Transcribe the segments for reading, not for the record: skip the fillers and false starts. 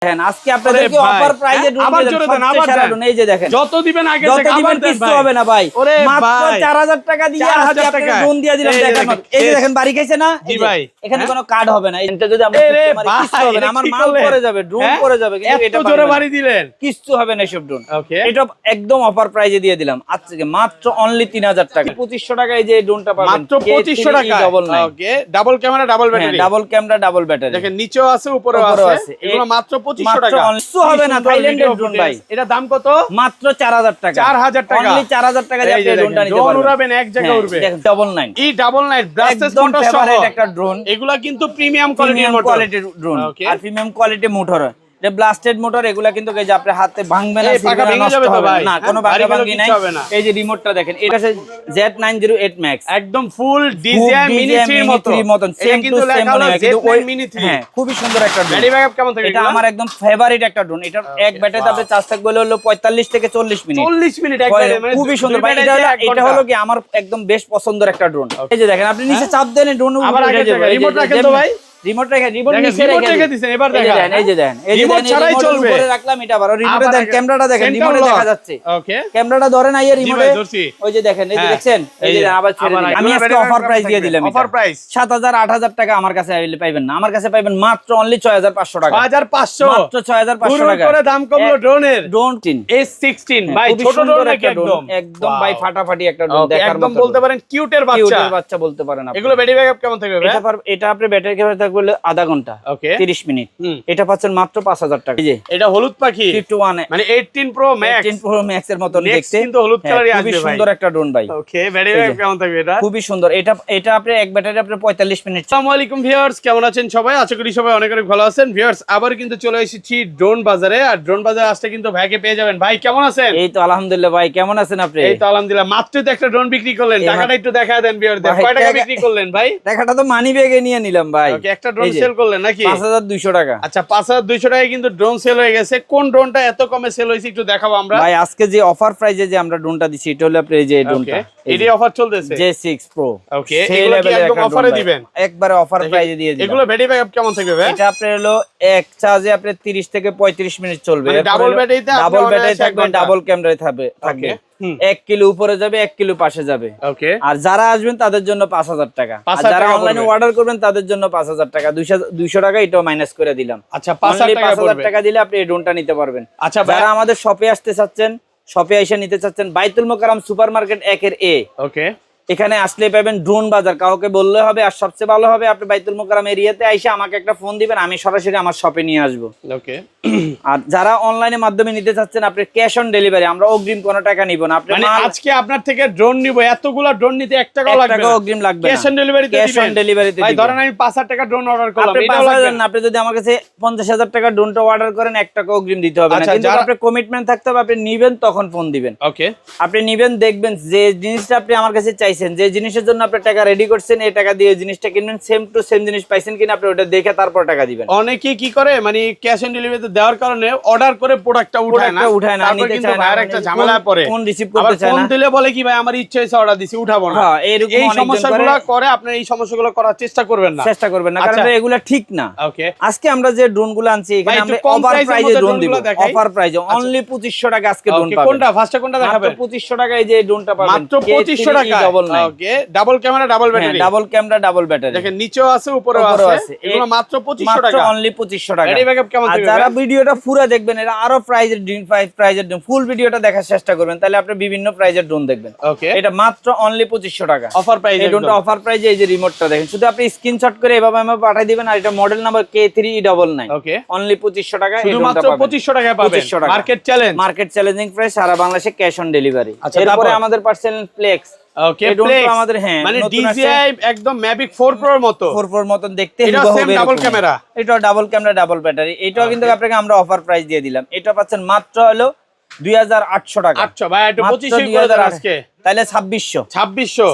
আজকে আপনাদেরকে অফার প্রাইজে আবার জোরে দেন, আবার দেন। এই যে দেখেন যত দিবেন আগে যত থেকে আবার দিবেন দেন কিছু ভাই। হবে না ভাই, ওরে মাত্র ভাই 4000 টাকা দিয়ে 4000 আজকে আপনাদের টাকা। ড্রোন দিয়ে দিলাম এই যে দেখানোর। দেখেন, এই যে দেখেন বাড়ি খাইছে না? জি এই যে, ভাই। এখানে হ্যাঁ? কোনো কার্ড হবে না। এটা যদি আমরা এরে কিছু মারি, কিছু ভাই, হবে না। এটা আমার কি মাল করলেন? পড়ে যাবে, ড্রোন হ্যাঁ? পড়ে যাবে, কিন্তু এত এটা জোরে পারবে না। বাড়ি দিলেন। কিচ্ছু হবে না এসব ড্রোন। ওকে। এটা একদম অফার প্রাইজে দিয়ে দিলাম আজকে মাত্র অনলি 3000 টাকা। 2500 টাকায় যে ড্রোনটা পাবেন মাত্র 2500 টাকা। Okay, double camera double battery. Double camera double battery. দেখেন নিচেও আছে উপরেও আছে। এগুলো মাত্র 2500 টাকা। কিছু হবে না, থাইল্যান্ডের ড্রোন ভাই। এটা দাম কত? মাত্র 4000 টাকা। 4000 টাকা। অনলি 4000 টাকা দিয়ে আপনি ড্রোনটা নিতে ড্রোন পারবেন। উড়াবেন এক জায়গায় উড়বে। দেখেন ডাবল 9 এই ডাবল নাইট ব্রাসলেস একদম মোটর সহ ফেভারিট একটা ড্রোন। এগুলা কিন্তু প্রিমিয়াম প্রিমিয়াম কোয়ালিটির মোটর। কোয়ালিটির ড্রোন আর প্রিমিয়াম কোয়ালিটি মোটর। এটা ব্লাস্টেড মোটর, এগুলা কিন্তু এই যে আপনি হাতে ভাঙবে না, এই পাকা ভেঙে নষ্ট যাবে তো হবে ভাই। না, কোনো বাড়ি ভাঙা গেলেও ভাঙি নাই। কিচ্ছু হবে না। এই যে রিমোটটা দেখেন, এটা হচ্ছে Z908 Max, একদম ফুল ডিজাইন মিনি 3 মতন এটা সেম টু কিন্তু সেম লেখা হলো মনে হয়, কিন্তু ওই Z9 মিনি 3। হ্যাঁ, খুবই সুন্দর একটা ড্রোন। ব্যাটারি ব্যাকআপ কেমন থাকে এটা আমার একদম ফেভারিট একটা ড্রোন। এটা এক ব্যাটারিতে আপনি চার্জ থাকবে হলো 45 থেকে 40 মিনিট। 40 মিনিট একবারে, মানে খুবই সুন্দর ভাই। এটা হলো কি আমার একদম বেশ পছন্দের একটা ড্রোন। এই যে দেখেন, আপনি নিচে চাপ দেন, ড্রোন আবার আগে উঠে যাবে। রিমোট রাখেন তো ভাই। রিমোট রেখে রিমোট দেখেন, নিচে রিমোট রেখে রেখে দিছেন, এবার এই যে দেখা। দেখেন, এই যে দেখেন, এই যে রিমোট দেখেন, ছাড়াই রিমোট চলবে। উপরে রাখলাম, এটা আবার রিমোটে আবার দেন, আগে। ক্যামেরাটা দেখেন, Center রিমোটে lock। দেখা যাচ্ছে। ওকে। ক্যামেরাটা ধরেন আইয়া জি রিমোটে, ভাই, ধরছি। ওই যে দেখেন, এই যে হ্যাঁ, দেখছেন, এই যে আবার ছেড়ে আবার দিলাম। আগে। আমি আজকে এগুলো অফার প্রাইস দিয়ে থাকবে। দিলাম। অফার প্রাইস 7000 8000 টাকা আমার কাছে পাইবেন না, আমার কাছে পাইবেন মাত্র অনলি 6500 টাকা। 6500 মাত্র 6500 টাকা করে দাম কমলো ড্রোনের। ড্রোন 3 S16 ভাই, খুবই ছোট সুন্দর ড্রোন নাকি একটা ড্রোন, একদম একদম ভাই ফাটাফাটি একটা ড্রোন, ওকে, দেখার একদম মতো বলতে পারেন কিউটের বাচ্চা। কিউটের বাচ্চা বলতে পারেন আপনি। এগুলো ব্যাটারি ব্যাকআপ কেমন থাকবে ভাই? এটা আপনি ব্যাটারি ক্যাপাসিটি থাকবে আধা ঘন্টা, ওকে, 30 মিনিট। এটা পাচ্ছেন মাত্র 5000 টাকা। এই যে এটা হলুদ পাখি 51 মানে 18 প্রো ম্যাক্স। 18 প্রো ম্যাক্স এর মতন Next দেখতে, কিন্তু হলুদ কালারই আসবে খুবই ভাই। সুন্দর একটা ড্রোন ভাই। ওকে, ব্যাটারি ব্যাকআপ কেমন থাকবে এটা? খুবই সুন্দর। এটা আপনি এক ব্যাটারি আপনি 45 মিনিট। আসসালামু আলাইকুম ভিউয়ার্স, কেমন আছেন সবাই? আশা করি সবাই অনেক অনেক ভালো আছেন। ভিউয়ার্স, আবার কিন্তু চলে এসেছি ড্রোন বাজারে। আর ড্রোন বাজারে আসলে কিন্তু ভাইকে পেয়ে যাবেন। ভাই কেমন আছেন? এই তো আলহামদুলিল্লাহ ভাই, কেমন আছেন আপনি? এই তো আলহামদুলিল্লাহ। মাত্র তো একটা ড্রোন বিক্রি করলেন, টাকাটা একটু দেখায় দেন ভিউয়ারদের। ভাই, কয় টাকা বিক্রি করলেন ভাই? টাকাটা তো মানি ব্যাগে নিয়ে নিলাম ভাই। ওকে, একটা ড্রোন সেল করলেন নাকি? 5200 টাকা। আচ্ছা, 5200 টাকায় কিন্তু ড্রোন সেল হয়ে গেছে। কোন ড্রোনটা এত কমে সেল হয়েছে একটু দেখাবো আমরা ভাই। আজকে যে অফার প্রাইজে যে আমরা ড্রোনটা দিছি, এটা হলো আপনি এই যে ড্রোনটা, এডি অফার চলতেছে J6 Pro। ওকে, এগুলো কি একদম অফারে দিবেন? একবারে অফার প্রাইজে দিয়ে দিলাম। এগুলো ব্যাটারি ব্যাকআপ কেমন থাকবে ভাই? এটা আপনার হলো এক চার্জে আপনি 30 থেকে 35 মিনিট চলবে। মানে ডাবল ব্যাটারিতে আপনি ডাবল ব্যাটারি অনায়াসে থাকবে, 1 ঘন্টা। ডাবল ক্যামেরা থাকবে। 1 কিলো উপরে যাবে, 1 কিলো পাশে যাবে। ওকে, আর যারা আসবেন তাদের জন্য 5000 টাকা। আর 5000 যারা টাকা অনলাইনে পড়বে। অর্ডার করবেন তাদের জন্য 5000 টাকা। 200 টাকা এটাও মাইনাস করে দিলাম। আচ্ছা, 5000 টাকা 5000 পড়বে। টাকা দিলে আপনি এই ড্রোনটা নিতে পারবেন। আচ্ছা ভাই, যারা আমাদের শপে আসতে চাচ্ছেন, শপে এসে নিতে চাচ্ছেন, বাইতুল মোকাররম সুপারমার্কেট 1 এর A, ওকে, এখানে আসলে পাবেন ড্রোন বাজার। কাউকে বললে হবে, আর সবচেয়ে ভালো হবে আপনি বাইতুল মোকাররম এরিয়াতে আইসা আমাকে একটা ফোন দিবেন, আমি সরাসরি আমার শপে নিয়ে আসবো। ওকে। আর যারা অনলাইনের মাধ্যমে নিতে চাচ্ছেন, আপনি ক্যাশ অন ডেলিভারি, আমরা অগ্রিম কোনো টাকা নিব না। আপনি মানে আজকে আপনার থেকে ড্রোন নিব, এতগুলা ড্রোন নিতে 1 টাকাও লাগবে না, অগ্রিম লাগবে না, ক্যাশ অন ডেলিভারিতে ক্যাশ দিবেন। অন ডেলিভারিতে ভাই দিবেন। ধরেন আমি 5000 টাকা ড্রোন অর্ডার করলাম, আপনি এটাও 5000 লাগবে না, আপনি যদি আমার কাছে 50000 টাকা ড্রোনটা অর্ডার করেন, 1 টাকা অগ্রিম দিতে হবে না। আচ্ছা, কিন্তু যারা- আপনার কমিটমেন্ট থাকতে হবে, আপনি নিবেন তখন ফোন দিবেন। ওকে, আপনি নিবেন, দেখবেন যে জিনিসটা আপনি আমার কাছে চাইছেন, যে জিনিসের জন্য আপনি টাকা রেডি করছেন, এই টাকা দিয়ে জিনিসটা কিনবেন, সেম টু সেম জিনিস পাইছেন কিনা আপনি ওটা দেখে তারপর টাকা দিবেন। অনেকে কি করে মানে ক্যাশ অন ডেলিভারিতে দেওয়ার কারণে অর্ডার করে প্রোডাক্টটা উঠায় না, তারপর নিতে কিন্তু চায় না, ভাইয়ের একটা ঝামেলায় পড়ে। ফোন রিসিভ আবার করতে চায় ফোন না। দিলে বলে কি ভাই আমার ইচ্ছে হইছে অর্ডার দিছি, উঠাবো না। হ্যাঁ, এরকম এই অনেকজন সমস্যাগুলো করে, আপনার এই সমস্যাগুলো করার চেষ্টা করবেন না, চেষ্টা করবেন না, কারণ আচ্ছা। এগুলা ঠিক না। ওকে, আজকে আমরা যে ড্রোনগুলো আনছি, এখানে ভাই, আমরা একটু কম অফার প্রাইসের প্রাইজে মধ্যে ড্রোন দিব। ড্রোনগুলো দেখাই। অফার প্রাইজে অনলি 2500 টাকা আজকে ড্রোন ওকে, পাবেন। কোনটা ফার্স্টে কোনটা মাত্র দেখাবেন? 2500 টাকায় যে ড্রোনটা পাবেন, মাত্র 2500 টাকা। Okay, double camera double battery, double camera double battery. দেখেন নিচেও আছে উপরেও আছে। এগুলো মাত্র 2500 টাকা, অনলি 2500 টাকা। ব্যাটারি ব্যাকআপ কেমন আর থাকবে? যারা ভিডিওটা পুরো দেখবেন, এরা আরো প্রাইজের ড্রোন, প্রাইজের ড্রোন, ফুল ভিডিওটা দেখার চেষ্টা করবেন, তাহলে আপনি বিভিন্ন প্রাইজের ড্রোন দেখবেন। ওকে, এটা মাত্র অনলি 2500 টাকা অফার প্রাইস। এই ড্রোনটা অফার প্রাইজে। এই যে রিমোটটা দেখেন, শুধু আপনি স্ক্রিনশট করে এভাবে আমাকে পাঠিয়ে দিবেন। আর এটা মডেল নাম্বার K3E99। ওকে, অনলি 2500 টাকা এই শুধু ড্রোনটা মাত্র পাবেন। 2500 টাকায় পাবেন। 2500 টাকা। Market challenge, market challenging price, সারা বাংলাদেশে ক্যাশ অন ডেলিভারি। আচ্ছা, এরপরে তারপর? আমাদের পার্সেল ফ্লেক্স। ওকে, এই ড্রোনটা ফ্লেক্স আমাদের, হ্যাঁ, মানে নতুন আসছে। DJI একদম Mavic 4 Pro এর মতো। 4 Pro মতন দেখতে, এটা হুবহু same এরকম। double camera। এটাও ডাবল ক্যামেরা ডাবল ব্যাটারি। এটাও কিন্তু আপনাকে আমরা অফার প্রাইস দিয়ে দিলাম। এটা পাচ্ছেন মাত্র হলো 2800 টাকা। আচ্ছা ভাই, একটু মাত্র 2500 করে দেন আজকে। তাহলে 2600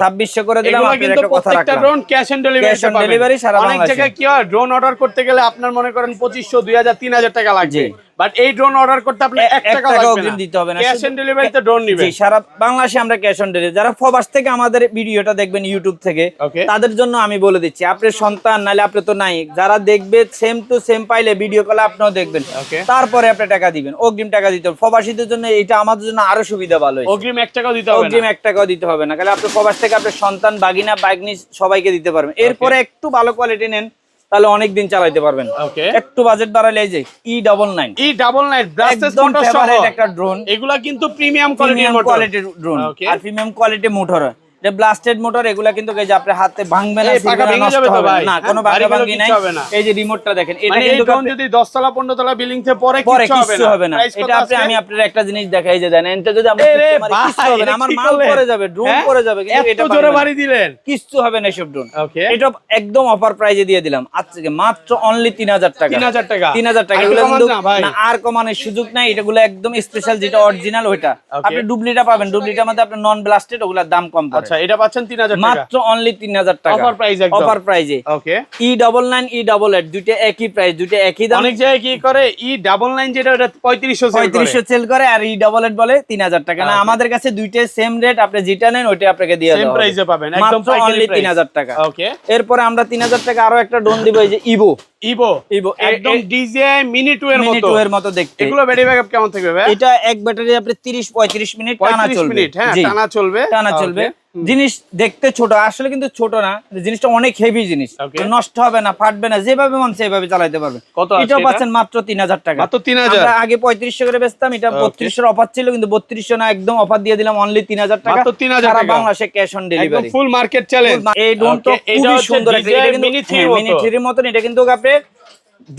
2600 করে দিলাম। এগুলো আপনার কিন্তু একটা কথা প্রত্যেকটা রাখলাম, drone cash on delivery cash on delivery সারা অনেক বাংলাদেশে। জায়গায় কি হয় ড্রোন অর্ডার করতে গেলে আপনার মনে করেন 2500 2000 3000 টাকা লাগবে, জি। বাট এই ড্রোন অর্ডার করতে আপনি 1 টাকা লাগবে অগ্রিম না, দিতে হবে না, ক্যাশ অন ডেলিভারিতে ড্রোন জি নেবেন। সারা বাংলাদেশে আমরা ক্যাশ অন ডেলিভারি। যারা প্রবাস থেকে আমাদের ভিডিওটা দেখবেন ইউটিউব থেকে, ওকে তাদের জন্য আমি বলে দিচ্ছি, আপনার সন্তান নালে আপনি তো নাই, যারা দেখবে সেম টু সেম পাইলে ভিডিও কলে আপনিও দেখবেন, ওকে তারপরে আপনি টাকা দিবেন, অগ্রিম টাকা দিতে হবে। প্রবাসীদের জন্য এটা আমাদের জন্য আরো সুবিধা ভালো হয়েছে। অগ্রিম 1 টাকাও দিতে হবে অগ্রিম না, 1 টাকাও দিতে হবে না, কারণ আপনি প্রবাস থেকে আপনার সন্তান বাগিনা বাগনি সবাইকে দিতে পারবেন। এরপরে একটু ভালো কোয়ালিটি নেন, তাহলে অনেক দিন চালাতে পারবেন। ওকে একটু বাজেট বাড়ালে এই যে E99 E99 ব্রাসলেস একদম মোটর সহ ফেভারিট একটা ড্রোন, এগুলা কিন্তু প্রিমিয়াম প্রিমিয়াম কোয়ালিটির মোটর। কোয়ালিটির ড্রোন Okay. আর প্রিমিয়াম কোয়ালিটির মোটর। এটা ব্লাস্টেড মোটর, এগুলা কিন্তু এই যে আপনার হাতে ভাঙবে না, এই পাকা ছিড়বে না, ভেঙে নষ্ট যাবে তো হবে ভাই, না, কোনো ভারী ভাঙা কোনো ভাঙি কিচ্ছু নাই। হবে না। এই যে রিমোটটা দেখেন, এটা মানে এই কিন্তু ড্রোন যদি 10 তলা 15 তলা বিল্ডিং থেকে পরে পরে কিচ্ছু কিচ্ছু হবে না। Price কত এটা আপনি আজকে? আমি আপনার একটা জিনিস দেখাই যে দেন, এটা যদি আমরা এ রে কিচ্ছু মারি, ভাই, কিচ্ছু হবে না, এটা আমার কি মাল করলেন? পরে যাবে, ড্রোন হ্যাঁ? পরে যাবে, কিন্তু এত এটা জোরে পারবে না। বাড়ি দিলেন। কিচ্ছু হবে না এসব ড্রোন। ওকে এটা একদম অফার প্রাইজে দিয়ে দিলাম আজকে মাত্র অনলি 3000 টাকা। 3000 টাকা 3000 টাকা। আর এগুলো কমান কিন্তু না ভাই। না, আর কমানোর সুযোগ নাই। এগুলো একদম স্পেশাল, যেটা অরিজিনাল ওইটা। Okay. আপনি ডুপ্লিটা পাবেন, ডুপ্লিটার মধ্যে আপনি নন ব্লাস্টেড, ওগুলোর দাম কম পড়ে। আচ্ছা এটা পাচ্ছেন 3000 টাকা মাত্র অনলি 3000 টাকা অফার প্রাইস একদম অফার প্রাইজে। ওকে E99 E88 দুইটা একই প্রাইস, দুইটা একই দাম। অনেক জায়গায় কি করে E99 যেটা ওটা 3500 সেল করে 3500 সেল করে, আর E88 বলে 3000 টাকা। না, Okay. আমাদের কাছে দুইটা সেম রেট, আপনি যেটা নেন ওইটা আপনাকে দিয়ে সেম দেওয়া হবে। প্রাইসে পাবেন একদম মাত্র অনলি 3000 টাকা। ওকে এরপরে আমরা 3000 টাকা আরো একটা ড্রোন দিব, এই যে ইভো ইভো ইভো একদম DJI মিনি 2 এর মিনি মতো 2 এর মতো দেখতে। এগুলো ব্যাটারি ব্যাকআপ কেমন থাকবে ভাই? এটা এক ব্যাটারি আপনি 30-35 মিনিট টানা 35 চলবে। মিনিট হ্যাঁ জি, টানা চলবে টানা চলবে। জিনিস দেখতে ছোট, আসলে কিন্তু ছোট না, জিনিসটা অনেক হেভি জিনিস, Okay. নষ্ট হবে না, ফাটবে না, যেভাবে মন সেভাবে চালাতে পারবেন। কত আছে এটাও এটা? পাচ্ছেন মাত্র 3000 টাকা। মাত্র 3000 আমরা আগে 3500 করে বেচতাম, এটা Okay. 3200 অফার ছিল, কিন্তু 3200 না, একদম অফার দিয়ে দিলাম অনলি 3000 টাকা। মাত্র 3000 সারা টাকা। বাংলাদেশে ক্যাশ অন একদম ডেলিভারি। ফুল মার্কেট চ্যালেঞ্জ এই ড্রোনটা খুবই সুন্দর একটা, এটা কিন্তু মিনি 3 মিনি 3 মতন। এটা কিন্তু আপনি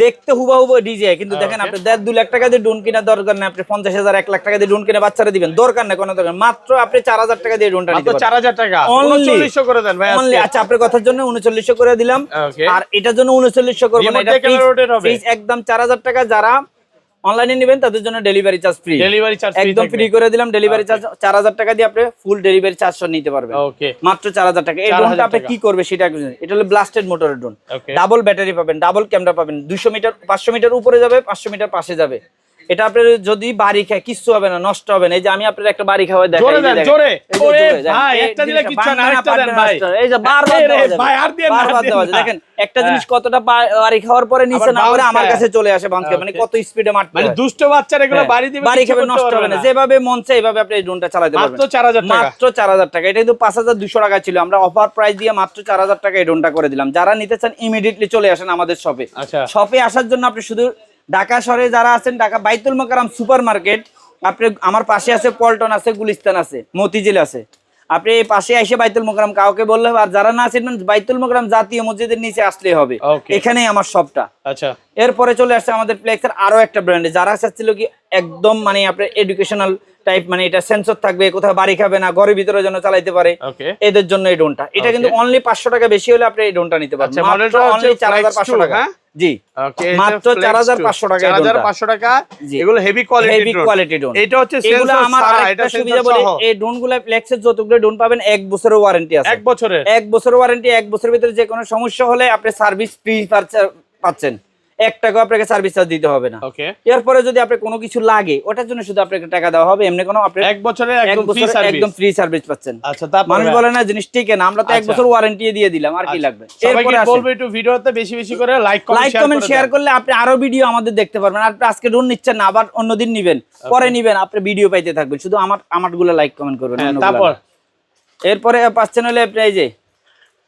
দেখতে হুবাহুব ডিজে, কিন্তু দেখেন আপনি 1.5-2 লাখ টাকা দিয়ে ড্রোন কিনা দরকার নেই, আপনি 50,000 1 লাখ টাকা দিয়ে ড্রোন কিনে বাচ্চারা দিবেন, দরকার নেই কোনো দরকার। মাত্র আপনি 4000 টাকা দিয়ে ড্রোনটা নিতে মাত্র পারবেন। 4000 টাকা Only। 3900 করে দেন ভাই Only, আজকে আচ্ছা আপনার কথার জন্য 3900 করে দিলাম। Okay. আর এটার জন্য 3900 করব না, Remote এটা দিয়ে camera rotate হবে। ফিক্স একদম 4000 টাকা। যারা অনলাইনে নেবেন তাদের জন্য delivery charge free, delivery charge একদম ফ্রি করে দিলাম। ডেলিভারি চার্জ 4000 টাকা দিয়ে আপনি ফুল ডেলিভারি চার্জ নিতে পারবেন ওকে মাত্র 4000 টাকা। এই 4000 ড্রোনটা আপনি টাকা। কি করবে সেটা একটু জানেন। এটা হলো ব্লাস্টেড মোটরের ড্রোন, Okay. ডাবল ব্যাটারি পাবেন, ডাবল ক্যামেরা পাবেন, 200 মিটার 500 মিটার উপরে যাবে, 500 মিটার পাশে যাবে। এটা আপনার যদি বাড়ি খায় কিচ্ছু হবে না, নষ্ট হবে না। এই যে আমি আপনার একটা বাড়ি খাওয়াই দেখাই, জোরে এই যে দেন দেখেন। জোরে এই যে ওরে জোরে, দেখেন। ভাই এই একটা দিলে জিনিসটা কিচ্ছু না ভাঙবে আরেকটা দেন পারবে ভাই না, এই যে বারবার আরে দেওয়া যাবে, ভাই আর দিয়ে না বারবার দেওয়া যাবে। দেখেন একটা জিনিস কতটা বাড়ি খাওয়ার পরে নিচে না করে আমার কাছে চলে আসে বাঁধকে, মানে কত স্পিডে মারতে মানে হয়। দুষ্ট বাচ্চারা এগুলো হ্যাঁ, বাড়ি দিবে বাড়ি কিছু খাবে, করতে নষ্ট পারবে হবে না, না। যেভাবে মন চায় এইভাবে আপনি এই ড্রোনটা চালাতে পারবেন। মাত্র 4000 টাকা মাত্র 4000 টাকা। এটা কিন্তু 5200 টাকা ছিল, আমরা অফার প্রাইস দিয়ে মাত্র 4000 টাকা এই ড্রোনটা করে দিলাম। যারা নিতে চান ইমিডিয়েটলি চলে আসেন আমাদের শপে। আচ্ছা শপে আসার জন্য আপনি শুধু ঢাকা শহরে যারা আছেন, ঢাকা বাইতুল মোকাররম সুপার মার্কেট, আপনি আমার পাশে আছে পল্টন আছে, গুলিস্তান আছে, মতিঝিল আছে, আপনি এই পাশে এসে বাইতুল মোকাররম কাউকে বললে হবে। আর যারা না আছেন বাইতুল মোকাররম জাতীয় মসজিদের নিচে আসলেই হবে, Okay. এখানেই আমার শপটা। আচ্ছা এরপরে চলে আসছে আমাদের ফ্লেক্সের আরো একটা ব্র্যান্ডে, যারা চাচ্ছিল কি একদম মানে আপনার এডুকেশনাল টাইপ, মানে এটা সেন্সর থাকবে, কোথাও বাড়ি খাবে না, ঘরের ভিতরে যেন চালাইতে পারে, ওকে এদের জন্য এই ড্রোনটা। এটা কিন্তু অনলি 500 টাকা বেশি হলে আপনি এই ড্রোনটা নিতে পারবেন। আচ্ছা, মাত্র মডেলটা হচ্ছে অনলি 4500 Flex 2, টাকা। হ্যাঁ? জি ওকে মাত্র 4500 টাকা এই ড্রোনটা। 4500 টাকা জি। এগুলো heavy quality heavy quality drone. এটা হচ্ছে এগুলো সেন্সর আমার ছাড়া, আরেকটা এটা সুবিধা সেন্সর বলি, সহ এই ড্রোনগুলো ফ্লেক্সের যতগুলো ড্রোন পাবেন 1 বছরের ওয়ারেন্টি আছে। 1 বছরের 1 বছরের ওয়ারেন্টি, 1 বছরের ভিতরে যে কোনো সমস্যা হলে আপনি সার্ভিস ফ্রি পাচ্ছেন, 1 টাকা আপনাকে সার্ভিস চার্জ দিতে হবে না। ওকে এরপরে যদি আপনার কোনো কিছু লাগে ওটার জন্য শুধু আপনাকে টাকা দেওয়া হবে, এমনি কোনো আপনি 1 বছরের একদম ফ্রি বছরের সার্ভিস একদম ফ্রি সার্ভিস পাচ্ছেন। আচ্ছা তারপর মানুষ বলে না জিনিস ঠিক না, আমরা তো 1 আচ্ছা। বছর ওয়ারেন্টি দিয়ে দিলাম, আর কি লাগবে। সবাইকে বলবো একটু ভিডিওতে বেশি বেশি করে লাইক কমেন্ট শেয়ার করলে আপনি আরো ভিডিও আমাদের দেখতে পারবেন। আর আজকে ড্রোন নিচ্ছেন না, আবার অন্যদিন নিবেন, পরে নিবেন, আপনি ভিডিও পাইতে থাকবেন। শুধু আমারগুলো লাইক কমেন্ট করবেন। অন্যগুলো তারপর না। এরপরে পাচ্ছেন হলে আপনি এই যে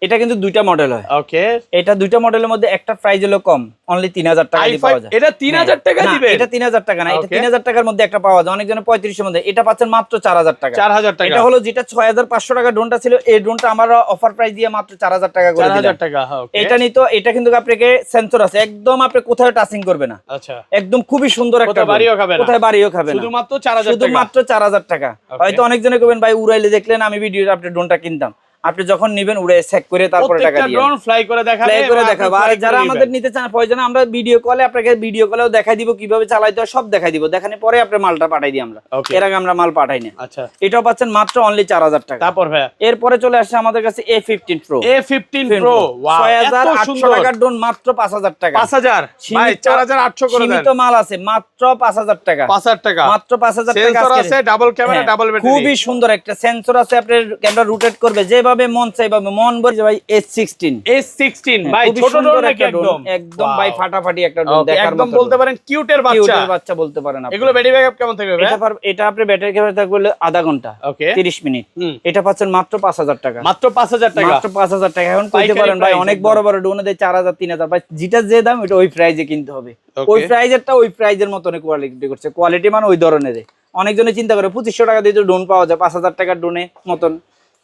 এটা কিন্তু দুইটা মডেল হয়। ওকে এটা দুইটা মডেলের মধ্যে একটা প্রাইস হলো কম, অনলি 3000 টাকা দিয়ে পাওয়া যায়। এটা 3000 টাকা না, দিবেন? এটা 3000 টাকা না, এটা Okay. 3000 টাকার মধ্যে একটা পাওয়া যায়, অনেকজনের 3500 মধ্যে। এটা পাচ্ছেন মাত্র 4000 টাকা। 4000 টাকা এটা হলো যেটা 6500 টাকা ড্রোনটা ছিল, এই ড্রোনটা আমরা অফার প্রাইস দিয়ে মাত্র 4000 টাকা করে দিলাম। 4000 টাকা ওকে এটা নিতো, এটা কিন্তু আপনাকে সেন্সর আছে, একদম আপনি কোথাও টাচিং করবে না, আচ্ছা একদম খুবই সুন্দর একটা কোথাও বাড়িও খাবে না। কোথায় বাড়িও খাবে না, শুধুমাত্র 4000 টাকা শুধুমাত্র 4000 টাকা। Okay. হয়তো অনেকজনে কবেন ভাই উড়াইলে দেখলেন আমি ভিডিওতে আপনি ড্রোনটা কিনতাম, আপনি যখন নিবেন উড়ে চেক করে তারপরে টাকা দিয়ে ড্রোন ফ্লাই করে দেখাবে, ফ্লাই করে দেখাবো। আর যারা আমাদের নিতে চান প্রয়োজন আমরা ভিডিও কলে আপনাকে ভিডিও কলেও দেখাই দিব কিভাবে চালাইতে হয়, সব দেখাই দিব, দেখানোর পরে আপনি মালটা পাঠাই দিই আমরা। এর আগে আমরা মাল পাঠাই না। আচ্ছা, এটাও পাচ্ছেন মাত্র অনলি 4000 টাকা। তারপর ভাই এরপরে চলে আসছে আমাদের কাছে A15 Pro। A15 Pro, wow, 6800 টাকার ড্রোন মাত্র 5000 টাকা। 5000 ভাই, 4800 করে দেন। সীমিত মাল আছে মাত্র 5000 টাকা। 5000 টাকা মাত্র 5000 টাকা। সেন্সর আছে, ডাবল ক্যামেরা, হ্যাঁ, ডাবল ব্যাটারি, খুবই সুন্দর একটা সেন্সর আছে, আপনার ক্যামেরা রোটেট করবে যেভাবে মন চাইবে, মন বলে ভাই S16 ভাই, খুবই ছোট সুন্দর ড্রোন নাকি একটা ড্রোন, একদম ভাই ফাটাফাটি একটা ড্রোন, দেখার একদম মতো বলতে পারেন কিউটের বাচ্চা, কিউটের বাচ্চা বলতে পারেন আপনি। এগুলো ব্যাটারি ব্যাকআপ কেমন থাকবে ভাই? এটা আপনি ব্যাটারি ক্যামেরা থাকবে আধা ঘন্টা, ওকে, 30 মিনিট। এটা পাচ্ছেন মাত্র 5000 টাকা। মাত্র 5000 টাকা, মাত্র 5000 টাকা। এখন কইতে পারেন ভাই অনেক বড় বড় ড্রোনে দেয় 4000 3000, ভাই যেটা যে দাম ওটা ওই প্রাইজে কিনতে হবে। ওই প্রাইজেরটা ওই প্রাইজের মতন কোয়ালিটি করছে, কোয়ালিটি মানে ওই ধরনের। অনেকজনে চিন্তা করে 2500 টাকা দিয়ে ড্রোন পাওয়া যায় 5000 টাকার ড্রোনে মতন,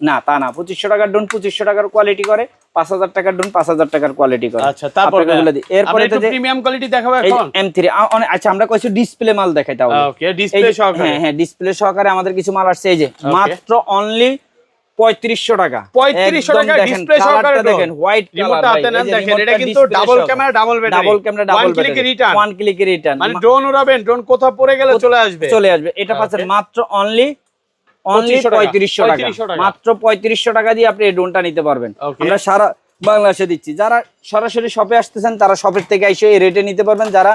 না তা না। 2500 টাকার ড্রোন 2500 টাকার কোয়ালিটি করে, 5000 টাকার ড্রোন 5000 টাকার কোয়ালিটি করে। আচ্ছা, তারপর এরপরে তো প্রিমিয়াম কোয়ালিটি দেখাবো এখন M3। আচ্ছা, আমরা কইছি ডিসপ্লে মাল দেখাই তাহলে। ওকে, ডিসপ্লে সহকারে। হ্যাঁ হ্যাঁ, ডিসপ্লে সহকারে আমাদের কিছু মাল আসছে। এই যে মাত্র অনলি 3500 টাকা। 3500 টাকা ডিসপ্লে সহকারে দেখেন, হোয়াইট কালার। হাতে নেন দেখেন, এটা কিন্তু double camera, double battery, double camera, double battery, one ক্লিকে রিটার্ন। মানে ড্রোন উড়াবেন, ড্রোন কোথাও পড়ে গেলে চলে আসবে। এটা পাচ্ছেন মাত্র অনলি 3500 টাকা। মাত্র 3500 টাকা দিয়ে আপনি এই ড্রোনটা নিতে পারবেন। আমরা সারা বাংলাদেশে দিচ্ছি। যারা সরাসরি শপে আসতেছেন তারা শপের থেকে এসে এই রেটে নিতে পারবেন, যারা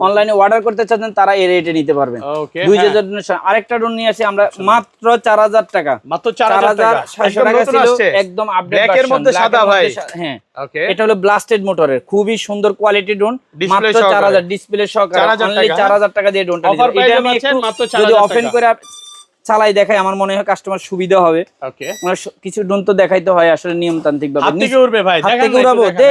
অনলাইনে অর্ডার করতে চাচ্ছেন তারা এই রেটে নিতে পারবেন। 2000 ড্রোনের আরেকটা ড্রোন নিয়ে আসি আমরা মাত্র 4000 টাকা। মাত্র 4600 টাকা ছিল, একদম আপডেট ব্ল্যাকের মধ্যে সাদা ভাই। হ্যাঁ, ওকে, এটা হলো ব্লাস্টেড মোটরের খুবই সুন্দর কোয়ালিটি ড্রোন, মাত্র 4000 ডিসপ্লে সহকারে, অনলি 4000 টাকা দিয়ে ড্রোনটা নিতে পারবেন। এটা আমি একটু যদি ওপেন করে চালাই দেখাই আমার মনে হয় কাস্টমার সুবিধা হবে। ওকে, কিছু ড্রোন তো দেখাইতে হয় আসলে নিয়মতান্ত্রিক ভাবে। হাত থেকে উড়বে ভাই, হাত থেকে উড়াবো দে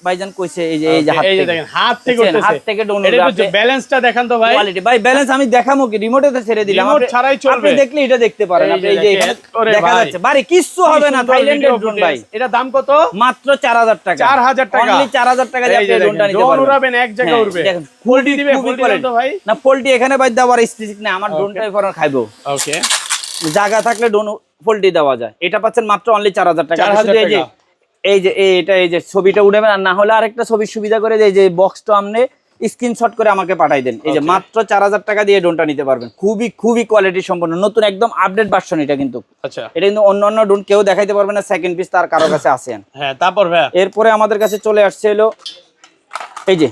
ভাইজান কইছে। এই যে এই যে দেখেন হাত থেকে উঠতেছে, হাত থেকে ড্রোন উড়বে। এটা ব্যালেন্সটা দেখান তো ভাই। কোয়ালিটি ভাই, ব্যালেন্স আমি দেখামো কি, রিমোটে তো ছেড়ে দিলাম, রিমোট ছাড়াই চলবে। আপনি দেখলে এটা দেখতে পারেন। আপনি এই যে দেখা যাচ্ছে বাড়ি কিচ্ছু হবে না, থাইল্যান্ডের ড্রোন ভাই। এটা দাম কত? মাত্র 4000 টাকা। 4000 টাকা, অনলি 4000 টাকা দিয়ে আপনি ড্রোনটা নিতে পারবেন। ড্রোন উড়াবেন এক জায়গায় উড়বে। দেখেন ফোল্ডি দিবে, ফোল্ডি তো ভাই না, ফোল্ডি এখানে বাদ দেওয়ার স্টিক না, আমার ড্রোনটাই ফরন খাইবো। ওকে, জায়গা থাকলে ড্রোন ফোল্ডি দেওয়া যায়। এটা পাচ্ছেন মাত্র অনলি 4000 টাকা। শুধু এই যে এই যে ছবিটা উঠাবেন, আর না হলে আরেকটা ছবির সুবিধা করে এই যে বক্সটা আপনি স্ক্রিনশট করে আমাকে পাঠাই দেন। এই যে মাত্র 4000 টাকা দিয়ে ড্রোনটা নিতে পারবেন। খুবই কোয়ালিটি সম্পন্ন, নতুন একদম আপডেট ভার্সন এটা কিন্তু। আচ্ছা, এটা কিন্তু অন্য ড্রোন কেউ দেখাইতে পারবে না, সেকেন্ড পিস তার কারো কাছে আছে। হ্যাঁ, তারপর ভাই এরপরে আমাদের কাছে চলে আসছে হলো এই যে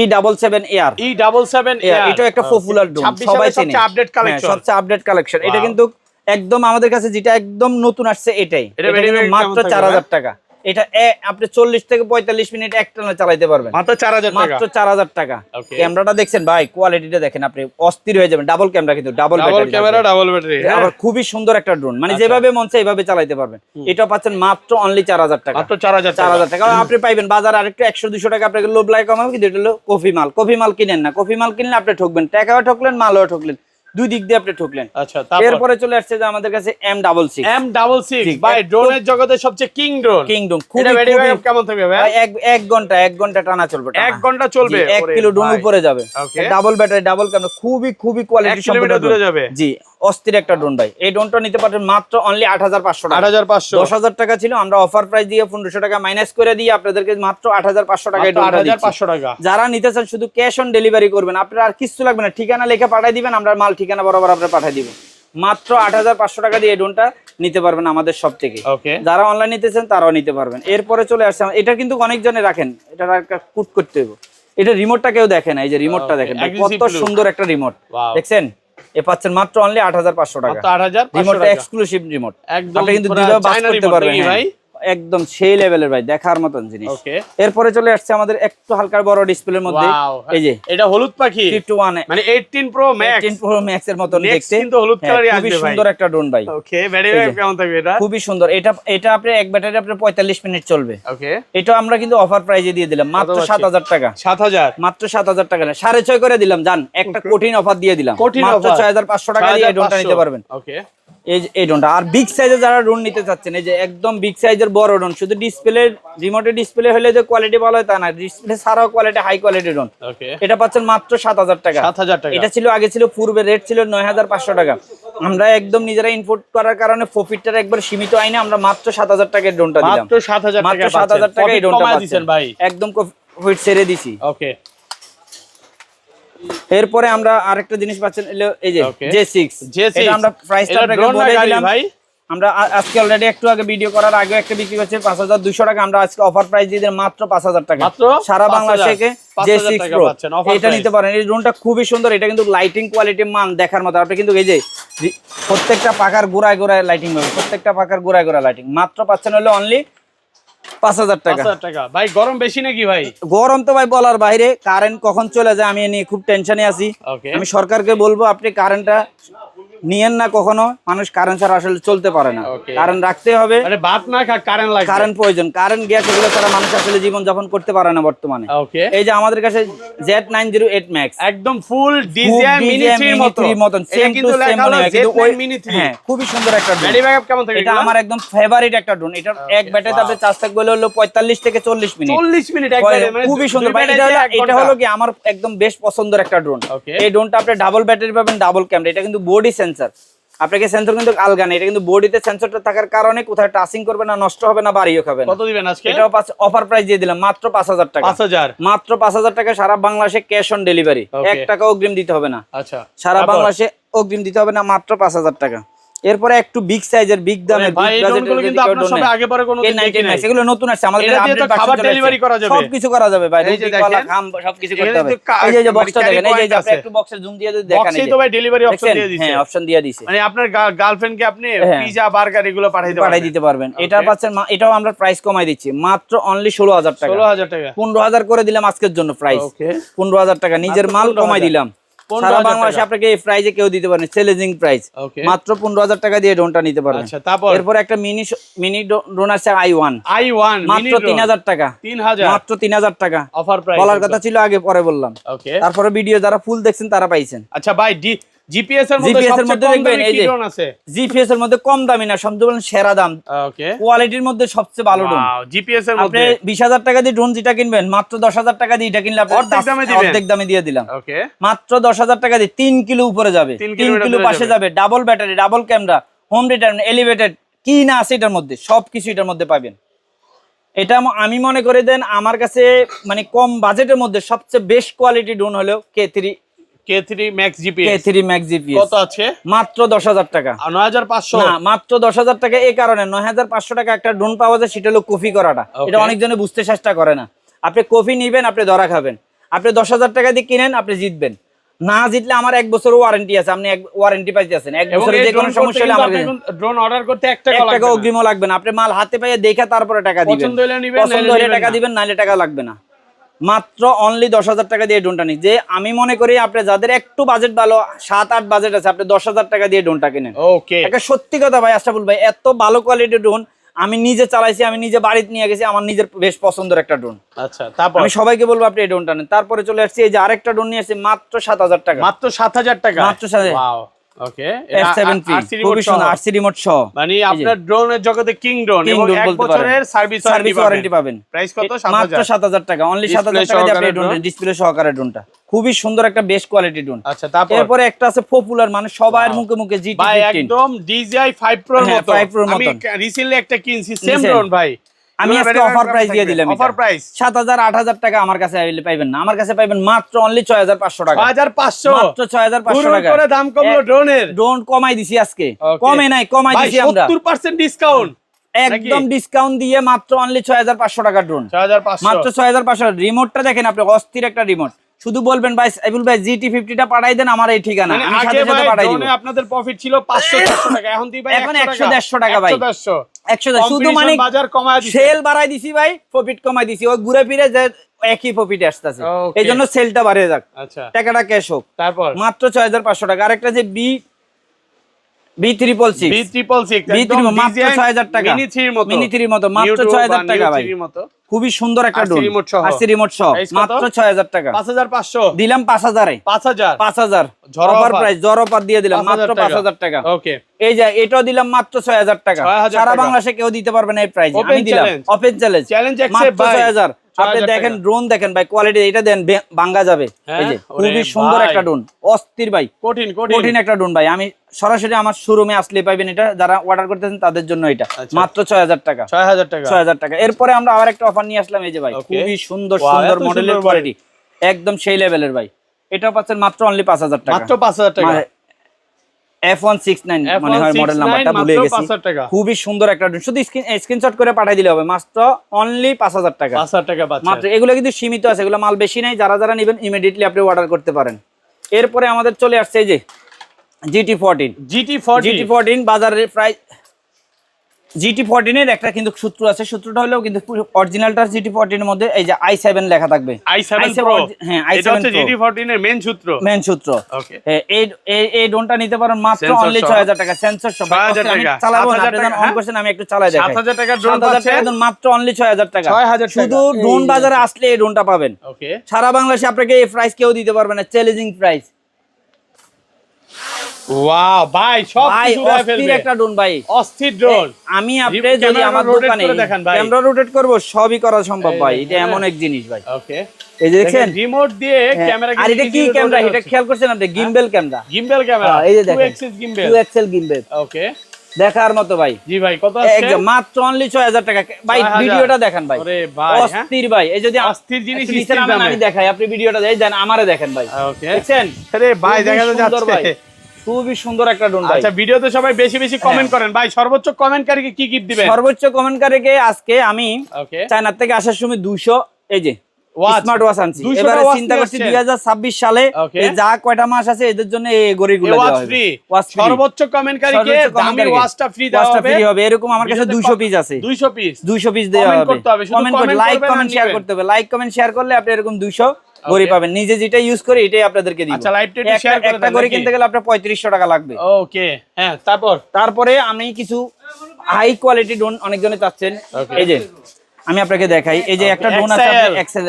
E77 Air। E77 Air, এটা একটা পপুলার ড্রোন, সবাই চেনে, সবচেয়ে আপডেট কালেকশন, সবচেয়ে আপডেট কালেকশন। এটা কিন্তু একদম আমাদের কাছে যেটা একদম নতুন আসছে এটাই। এটা মাত্র 4000 টাকা। এটা আপনি 40 থেকে 45 মিনিট একটানা চালাতে পারবেন, মাত্র 4000 টাকা। মাত্র 4000 টাকা। ক্যামেরাটা দেখছেন ভাই, কোয়ালিটিটা দেখেন, আপনি অস্থির হয়ে যাবেন। ডাবল ক্যামেরা কিন্তু, ডাবল ক্যামেরা, ডাবল ব্যাটারি, আবার খুবই সুন্দর একটা ড্রোন, মানে যেভাবে মন চায় এইভাবে চালাতে পারবেন। এটা পাচ্ছেন মাত্র অনলি 4000 টাকা। মাত্র 4000 টাকা। আপনি পাইবেন বাজারে আরেকটু 100-200 টাকা আপনাকে লোভ লাগে কমাবে, কিন্তু এটা হলো কফি মাল কিনেন না। কফি মাল কিনলে আপনি ঠকবেন, টাকাও ঠকলেন, মালও ঠকলেন, দুই দিক দিয়ে আপনি ঠকলেন। আচ্ছা, এরপরে চলে আসছে যে আমাদের কাছে M66 ভাই, ড্রোনের জগতে সবচেয়ে কিং ড্রোন। এটা ব্যাটারি ব্যাকআপ কেমন থাকবে ভাই? 1 ঘন্টা টানা চলবে। 1 ঘন্টা চলবে, 1 কিলো ড্রোন উপরে যাবে। ডাবল ব্যাটারি, ডাবল ক্যামেরা, খুবই কোয়ালিটি সম্পন্ন দূরে যাবে। জি, অস্থির একটা ড্রোন ভাই। এই ড্রোনটা নিতে পারবেন মাত্র অনলি 8500 টাকা। 8500, 10000 টাকা ছিল, আমরা অফার প্রাইস দিয়ে 1500 টাকা মাইনাস করে দিয়ে আপনাদেরকে মাত্র 8500 টাকা এই ড্রোনটা দিচ্ছি। 8500 টাকা। যারা নিতে চান শুধু ক্যাশ অন ডেলিভারি করবেন, আপনার আর কিছু লাগবে না, ঠিকানা লিখে পাঠিয়ে দিবেন, আমরা মাল ঠিকানা বরাবর আপনার পাঠিয়ে দিব। মাত্র 8500 টাকা দিয়ে এই ড্রোনটা নিতে পারবেন আমাদের সব থেকে। যারা অনলাইন নিতে চান তারাও নিতে পারবেন। এরপরে চলে আসছে, এটা কিন্তু অনেকজনে রাখেন, এটা কুট করতে হবে। এটা রিমোটটা কেউ দেখে না, এই যে রিমোটটা দেখেন, কত সুন্দর একটা রিমোট দেখছেন। এ পাচ্ছেন মাত্র অনলি 8500 টাকা। রিমোটটা এক্সক্লুসিভ রিমোট, আপনি কিন্তু দিলেও বাস করতে পারবেন ভাই, একদম সেই লেভেলের ভাই, দেখার মতন জিনিস। এরপরে চলে আসছে আমাদের একটু হালকা বড় ডিসপ্লের মধ্যে, এই যে এটা হলুদ পাখি 51 মানে 18 Pro Max, 18 Pro Max এর মতন দেখতে, কিন্তু হলুদ কালারই আসবে ভাই। খুবই সুন্দর একটা ড্রোন ভাই। ওকে, ব্যাটারি ব্যাকআপ কেমন থাকবে এটা? খুবই সুন্দর। এটা আপনি এক ব্যাটারি আপনার 45 মিনিট চলবে। ওকে, এটা আমরা কিন্তু অফার প্রাইজে দিয়ে দিলাম মাত্র 7000 টাকা। 7000, মাত্র 7000 টাকা না, 6.5 করে দিলাম। জান একটা কঠিন অফার দিয়ে দিলাম, মাত্র 6500 টাকা দিয়ে এই ড্রোনটা নিতে পারবেন। ওকে, এই ড্রোনটা। আর বিগ সাইজের যারা ড্রোন নিতে চাচ্ছেন, এই যে একদম বিগ সাইজের বড় ড্রোন, শুধু ডিসপ্লে রিমোটে ডিসপ্লে হলে যে কোয়ালিটি ভালো হয় তা না, ডিসপ্লে ছাড়াও কোয়ালিটি হাই কোয়ালিটি ড্রোন। ওকে, এটা পাচ্ছেন মাত্র 7000 টাকা। 7000 টাকা। এটা ছিল আগে ছিল পূর্বে রেট ছিল 9500 টাকা। আমরা একদম নিজেরা ইম্পোর্ট করার কারণে প্রফিটটা একবার সীমিত আইনে আমরা মাত্র 7000 টাকায় ড্রোনটা দিলাম। মাত্র 7000 টাকা, মাত্র 7000 টাকা এই ড্রোনটা দিবেন ভাই, একদম প্রফিট ছেড়ে দিছি। ওকে। এরপরে আমরা আরেকটা জিনিস পাচ্ছেন, এই যে J6, এটা আমরা প্রাইসটা আপনাকে বলে দিলাম ভাই। আমরা আজকে অলরেডি একটু আগে ভিডিও করার আগে একটা বিক্রি করছি 5200 টাকা, আমরা আজকে অফার প্রাইস দিয়ে দিলাম মাত্র 5000 টাকা। সারা বাংলাদেশে J6 Pro এটা নিতে পারেন। এই ড্রোনটা খুবই সুন্দর, এটা কিন্তু লাইটিং কোয়ালিটি মান দেখার মতো। আপনি কিন্তু এই যে প্রত্যেকটা পাকার গোড়ায় গোড়ায় লাইটিং পাবেন, প্রত্যেকটা পাকার গোড়ায় গোড়ায় লাইটিং। মাত্র পাচ্ছেন হলো অনলি 5000 টাকা। 5000 টাকা। ভাই গরম বেশি নাকি ভাই? গরম তো ভাই বলার বাইরে, কারেন্ট কখন চলে যায় আমি নিয়ে খুব টেনশনে আছি। আমি সরকারকে বলবো আপনি কারেন্টটা নিয়েন না কখনো, মানুষ কারেন্ট ছাড়া আসলে চলতে পারে না, কারেন্ট রাখতে হবে। মানে ভাত না খা কারেন্ট লাগে, কারেন্ট প্রয়োজন, কারেন্ট গ্যাস এগুলো ছাড়া মানুষ আসলে জীবন যাপন করতে পারে না বর্তমানে। এই যে আমাদের কাছে Z908 Max একদম ফুল ডিজাইন মিনি 3 মতন, সেম টু সেম মনে হয় কিন্তু ওই মিনি 3। হ্যাঁ, খুবই সুন্দর একটা ড্রোন। ব্যাটারি ব্যাকআপ কেমন থাকে? এটা আমার একদম ফেভারিট একটা ড্রোন। এটা এক ব্যাটারিতে আপনি চার্জ থাকবে হলো 45 থেকে 40 মিনিট। 40 মিনিট এক ব্যাটারি, মানে খুবই সুন্দর ভাই। এটা হলো কি আমার একদম বেশ পছন্দের একটা ড্রোন। এই ড্রোনটা আপনি ডাবল ব্যাটারি পাবেন, ডাবল ক্যামেরা। এটা কিন্তু বডি সেন্সর, আপনাকে সেন্সর কিন্তু আলগা নেই, এটা কিন্তু বডিতে সেন্সরটা থাকার কারণে কোথাও টাচিং করবে না, নষ্ট হবে না, বাড়িও খাবে না। কত দিবেন আজকে? এটাও অফার প্রাইস দিয়ে দিলাম মাত্র 5000 টাকা। 5000 মাত্র 5000 টাকা, সারা বাংলাদেশে ক্যাশ অন ডেলিভারি, 1 টাকা অগ্রিম দিতে হবে না। আচ্ছা, সারা বাংলাদেশে অগ্রিম দিতে হবে না, মাত্র 5000 টাকা। এরপরে একটু বিগ সাইজের বিগ দামের ভাই এই ড্রোনগুলো কিন্তু আপনারা সব আগে পরে কোনো দিন দেখেন নাই, এগুলো নতুন আসছে আমাদের কাছে। আপডেট খাবার ডেলিভারি করা যাবে, সবকিছু করা যাবে ভাই, রুটি কলা খাম সবকিছু করতে হবে। এই যে বক্সটা দেখেন, এই যে আপনি একটু বক্সের জুম দিয়ে দেখেন, বক্সেই তো ভাই ডেলিভারি অপশন দিয়ে দিয়েছে। হ্যাঁ, অপশন দিয়ে দিয়েছে। মানে আপনার গার্লফ্রেন্ডকে আপনি পিজা বার্গার এগুলো পাঠাই দিতে পারবেন। এটা পাচ্ছেন, এটাও আমরা প্রাইস কমাই দিচ্ছি মাত্র অনলি 16000 টাকা। 16000 টাকা, 15000 করে দিলাম আজকের জন্য প্রাইস। 15000 টাকা নিজের মাল কমাই দিলাম। সারা বাংলাদেশে আপনাকে এই প্রাইজে কেউ দিতে পারেন, চ্যালেঞ্জিং প্রাইস। মাত্র 15000 টাকা দিয়ে ড্রোনটা নিতে পারবেন। আচ্ছা, তারপর এরপর একটা মিনি ড্রোন আছে i1 মাত্র 3000 টাকা। 3000 মাত্র 3000 টাকা অফার প্রাইস। বলার কথা ছিল আগে, পরে বললাম। তারপরে ভিডিও যারা ফুল দেখছেন তারা পাইছেন। আচ্ছা ভাই, জিপিএস এর মধ্যে সবচেয়ে কম দামি কি ড্রোন আছে? জিপিএস এর মধ্যে কম দামি না, সবচেয়ে বলেন সেরা দাম, ওকে, কোয়ালিটির মধ্যে সবচেয়ে ভালো ড্রোন। জিপিএস এর মধ্যে আপনি 20000 টাকা দিয়ে ড্রোন যেটা কিনবেন, মাত্র 10000 টাকা দিয়ে এটা কিনলে আপনি অর্ধেক দামে দিয়ে দিলাম। ওকে, মাত্র 10000 টাকা দিয়ে 3 কিলো উপরে যাবে, 3 কিলো পাশে যাবে, double battery, double camera, home return, elevated, কি না আছে এটার মধ্যে সবকিছু এটার মধ্যে পাবেন। এটা আমি মনে করে দেন আমার কাছে মানে কম বাজেটের মধ্যে সবচেয়ে বেস্ট কোয়ালিটি ড্রোন হলো K3 Max GPS। K3 Max GPS কত আছে? মাত্র 10000 টাকা। 9500 না, মাত্র 10000 টাকা। এই কারণে 9500 টাকা একটা ড্রোন পাওয়া যায়, সেটা হলো কপি করাটা। এটা অনেকজনে বুঝতে চেষ্টা করে না। আপনি কপি নিবেন, আপনি ধরা খাবেন। আপনি 10000 টাকা দিয়ে কিনেন, আপনি জিতবেন। না জিতলে আমার 1 বছর ওয়ারেন্টি আছে, আপনি ওয়ারেন্টি পাইতেছেন 1 বছরের যে কোনো সমস্যা হলে আমার ড্রোন অর্ডার করতে 1 টাকা অগ্রিমও লাগবে না। আপনি মাল হাতে পেয়ে দেখে তারপরে টাকা দিবেন, পছন্দ হলে নিবেন, পছন্দ হলে টাকা দিবেন, নাইলে টাকা লাগবে না। মাত্র অনলি 10000 টাকা দিয়ে ড্রোনটা নিন। যে আমি মনে করি আপনি যাদের একটু বাজেট ভালো, 7-8 বাজেট আছে, আপনি 10000 টাকা দিয়ে ড্রোনটা কিনেন। ওকে, একটা সত্যি কথা ভাই আশরাফুল ভাই, এত ভালো কোয়ালিটির ড্রোন আমি নিজে চালাইছি, আমি নিজে বাড়িতে নিয়ে গেছি, আমার নিজের বেশ পছন্দের একটা ড্রোন। আচ্ছা, তারপর আমি সবাইকে বলবো আপনি এই ড্রোনটা নেন। তারপরে চলে আসছি এই যে আরেকটা ড্রোন নিয়ে আসছি মাত্র 7000 টাকা। মাত্র 7000 টাকা, মাত্র 7000। ওয়াও, ওকে, F7P খুবই সুন্দর, RC রিমোট সহ। মানে আপনার ড্রোনের জগতে কিং ড্রোন এবং 1 বছরের সার্ভিস ওয়ারেন্টি পাবেন। প্রাইস কত? মাত্র 7000 টাকা, অনলি 7000 টাকা দিয়ে আপনি ড্রোন ডিসপ্লে সহকারে ড্রোনটা খুবই সুন্দর একটা বেস্ট কোয়ালিটি ড্রোন। আচ্ছা, তারপর এরপরে একটা আছে পপুলার, মানে সবার মুখে মুখে GT15 ভাই, একদম DJI 5 Pro এর মতো। আমি রিসেন্টলি একটা কিনছি সেম ড্রোন ভাই, আমি আজকে অফার প্রাইস দিয়ে দিলাম। অফার প্রাইস 7000-8000 টাকা আমার কাছে পাইবেন না, আমার কাছে পাইবেন মাত্র অনলি 6500 টাকা। 6500, মাত্র 6500 টাকা করে দাম কমলো ড্রোনের। ড্রোন কমাই দিছি আজকে, কমে নাই, কমাই দিছি আমরা 70% ডিসকাউন্ট, একদম ডিসকাউন্ট দিয়ে মাত্র অনলি 6500 টাকা ড্রোন। 6500, মাত্র 6500। রিমোটটা দেখেন আপনি, অস্থির একটা রিমোট। শুধু বলবেন ভাই আইবুল ভাই GT50 টা পাঠাই দেন আমার এই ঠিকানা, আমি সাথে সাথে পাঠাই দিব। আপনাদের প্রফিট ছিল 500-400 টাকা, এখন দিই ভাই এখন 100-150 টাকা ভাই, 100 শুধু মানে বাজার কমায় দিছি, সেল বাড়াই দিছি ভাই, প্রফিট কমাই দিছি। ওই ঘুরে ফিরে যে একই প্রফিট আসতেছে, এইজন্য সেলটা বাড়িয়ে যাক। আচ্ছা, টাকাটা ক্যাশ হোক। তারপর মাত্র 6500 টাকা। আরেকটা যে B666 B666 মাত্র 6000 টাকা, মিনি 3 মতো, মিনি 3 মতো মাত্র 6000 টাকা ভাই। খুবই সুন্দর একটা RC ড্রোন, remote সহ। আরসি রিমোট সহ, Price কত? মাত্র 6000 টাকা 5500 দিলাম, 5000 এ 5000 5000 ঝড় অফার offer। প্রাইস, জ্বর অফার দিয়ে দিলাম মাত্র 5000 টাকা। ওকে এই যে এটাও দিলাম মাত্র 6000 টাকা, 6000 সারা টাকা। বাংলাদেশে কেউ দিতে পারবে না এই প্রাইস, Open আমি দিলাম challenge। ওপেন চ্যালেঞ্জ, চ্যালেঞ্জ মাত্র অ্যাকসেপ্ট ভাই 6000। আপনি 6000 দেখেন টাকা। ড্রোন দেখেন ভাই, কোয়ালিটি এটা দেন ভাঙ্গা যাবে। হ্যাঁ? এই যে ওরে খুবই সুন্দর ভাই। একটা ড্রোন, অস্থির ভাই, কঠিন কঠিন একটা ড্রোন ভাই। আমি সরাসরি আমার শোরুমে আসলে পাইবেন এটা, যারা অর্ডার করতেছেন তাদের জন্য এটা আচ্ছা। মাত্র 6000 টাকা 6000 টাকা 6000 টাকা। এরপরে আমরা আবার একটা অফার নিয়ে আসলাম, এই যে ভাই Okay. খুবই সুন্দর Wow, সুন্দর এত মডেলের সুন্দর কোয়ালিটি, একদম সেই লেভেলের ভাই। এটাও পাচ্ছেন মাত্র অনলি 5000 টাকা, মাত্র 5000 টাকা F169 মনে হয় মডেল নাম্বারটা, ভুলে মাত্র গেছি। 5000 টাকা খুবই সুন্দর একটা ড্রোন, শুধু স্ক্রিনশট করে পাঠিয়ে দিলে হবে, মাত্র অনলি 5000 টাকা 5000 টাকা পাচ্ছেন মাত্র। এগুলো কিন্তু সীমিত আছে, এগুলো মাল বেশি নাই, যারা যারা নেবেন ইমিডিয়েটলি আপনি অর্ডার করতে পারেন। এরপরে আমাদের চলে আসছে এই যে GT14 GT14 বাজারের প্রাইস, GT14 এর একটা কিন্তু সূত্র আছে, সূত্রটা হলো কিন্তু অরিজিনালটা GT14 এর মধ্যে এই যে i7 লেখা থাকবে, i7 Pro হ্যাঁ এটা i7 হচ্ছে Pro GT14 এর মেইন সূত্র মেন সূত্র। ওকে এই ড্রোনটা নিতে পারেন মাত্র Sensor অনলি সহ। 6000 টাকা, সেন্সর সহ। 6000 আমি টাকা, চালাবো না, 7000 আপনি টাকা, অন করছেন, আমি একটু চালাই দেখাই। 7000 টাকা ড্রোন 7000 পাচ্ছেন টাকা মাত্র অনলি 6000 টাকা, 6000 টাকা। শুধু ড্রোন বাজারে আসলে এই ড্রোনটা পাবেন। ওকে সারা বাংলাদেশে আপনাকে এই প্রাইস কেউ দিতে পারবে না, চ্যালেঞ্জিং প্রাইস ওয়াও ভাই সব ভাই, কিছু উড়ায় অস্থির ফেলবে একটা ড্রোন ভাই। অস্থির ড্রোন আমি আপনি ক্যামেরা যদি আমার rotate দোকানে করে দেখান ভাই। ক্যামেরা রোটেট করব, সবই করা সম্ভব ভাই, এই, এটা হ্যাঁ। এমন এক জিনিস ভাই। ওকে এই যে দেখছেন রিমোট দিয়ে হ্যাঁ, ক্যামেরা আর এটা কি ক্যামেরা, এটা খেয়াল করছেন আপনি, গিম্বেল ক্যামেরা, গিম্বেল ক্যামেরা এই যে 2 দেখেন এক্সিস গিম্বেল 2 এক্সেল গিম্বেল, ওকে দেখার মতো ভাই। জি ভাই কত আছে একদম মাত্র অনলি 6000 টাকা ভাই। 6000 ভিডিওটা দেখেন ভাই, ওরে ভাই হ্যাঁ অস্থির ভাই। এই যদি অস্থির জিনিস একটু নিচে স্থির নামান, দামে। আমি দেখাই, আপনি ভিডিওটা দেন, আমারে দেখেন ভাই, ওকে দেখছেন? আরে ভাই খুবই দেখা তো সুন্দর ভাই, যাচ্ছে খুবই সুন্দর একটা ড্রোন ভাই। আচ্ছা ভিডিওতে সবাই বেশি বেশি কমেন্ট করেন ভাই, সর্বোচ্চ কমেন্টকারীকে কি গিফট দিবেন? সর্বোচ্চ কমেন্টকারীকে আজকে আমি ওকে চায়না থেকে আসার সময় 200 এই যে Watch। স্মার্ট ওয়াচ আনছি। 200 এবারে watch চিন্তা নিয়ে করছি আসছেন। 2026 সালে Okay। এই যা কয়টা মাস আছে এদের জন্য এই গড়িগুলো দেওয়া ওয়াচ হবে। Free Watch free। সর্বোচ্চ কমেন্টকারীকে সর্বোচ্চ দামি কমেন্টকারীকে ওয়াচটা ফ্রি দেওয়া ওয়াচটা হবে free হবে। এরকম আমার কাছে ভিডিওতে 200 পিস আছে, 200 পিস 200 পিস দেওয়া Comment হবে। করতে হবে, শুধু কমেন্ট করতে, comment লাইক করবেন আর কমেন্ট শেয়ার নিবেন। করতে হবে। লাইক কমেন্ট শেয়ার করলে আপনি এরকম 200 গড়ি পাবেন। নিজে যেটা ইউজ করি এটাই আপনাদেরকে দিব। আচ্ছা, লাইভটা একটু share করে একটা দেন গড়ি নাকি? কিনতে গেলে আপনার 3500 টাকা লাগবে। ওকে হ্যাঁ তারপরে আমি কিছু হাই কোয়ালিটি ড্রোন অনেকজনে চাচ্ছেন, Okay। এই যে আমি আপনাকে দেখাই, এই যে একটা ড্রোন আছে XL এক্সেল,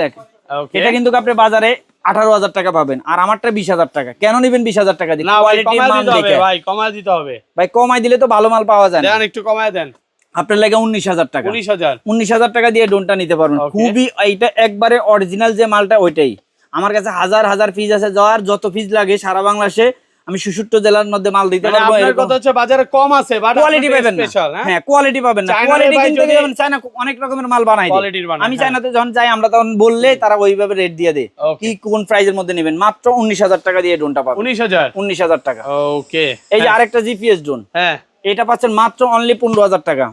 ওকে এটা কিন্তু আপনি বাজারে 18000 টাকা পাবেন, আর আমারটা 20000 টাকা। কেন নেবেন 20000 টাকা দিয়ে? না ভাই কোয়ালিটির কমায় মান দিতে হবে দেখে ভাই, কমায় দিতে হবে। ভাই, কমাই দিলে তো ভালো মাল পাওয়া যায় না। দেন একটু কমায় দেন আপনার লাগে 19000 টাকা, 19000 19000 টাকা দিয়ে ড্রোনটা নিতে পারবেন। Okay। খুবই, এইটা একবারে অরিজিনাল যে মালটা ওইটাই। আমার কাছে হাজার হাজার পিস আছে, যার যত পিস লাগে সারা বাংলাদেশে আমি 66 জেলার মধ্যে মাল দিতে মানে পারবো। আপনার এরকম কথা হচ্ছে বাজারে কম আছে বাট কোয়ালিটি পাবেন না। স্পেশাল হ্যাঁ, কোয়ালিটি পাবেন না। চায়নার কোয়ালিটি ভাই কিনতে যদি- গেলে চায়না অনেক রকমের মাল বানায় দেয়। কোয়ালিটির বানায়, আমি হ্যাঁ। চায়নাতে যখন যাই, আমরা তখন বললে তারা ওইভাবে রেট দিয়ে দেয়, Okay। কি কোন প্রাইজের মধ্যে নেবেন। মাত্র 19000 টাকা দিয়ে ড্রোনটা পাবেন, 19000 19000 টাকা। ওকে এই যে আরেকটা জিপিএস ড্রোন, হ্যাঁ এটা পাচ্ছেন মাত্র অনলি 15000 টাকা।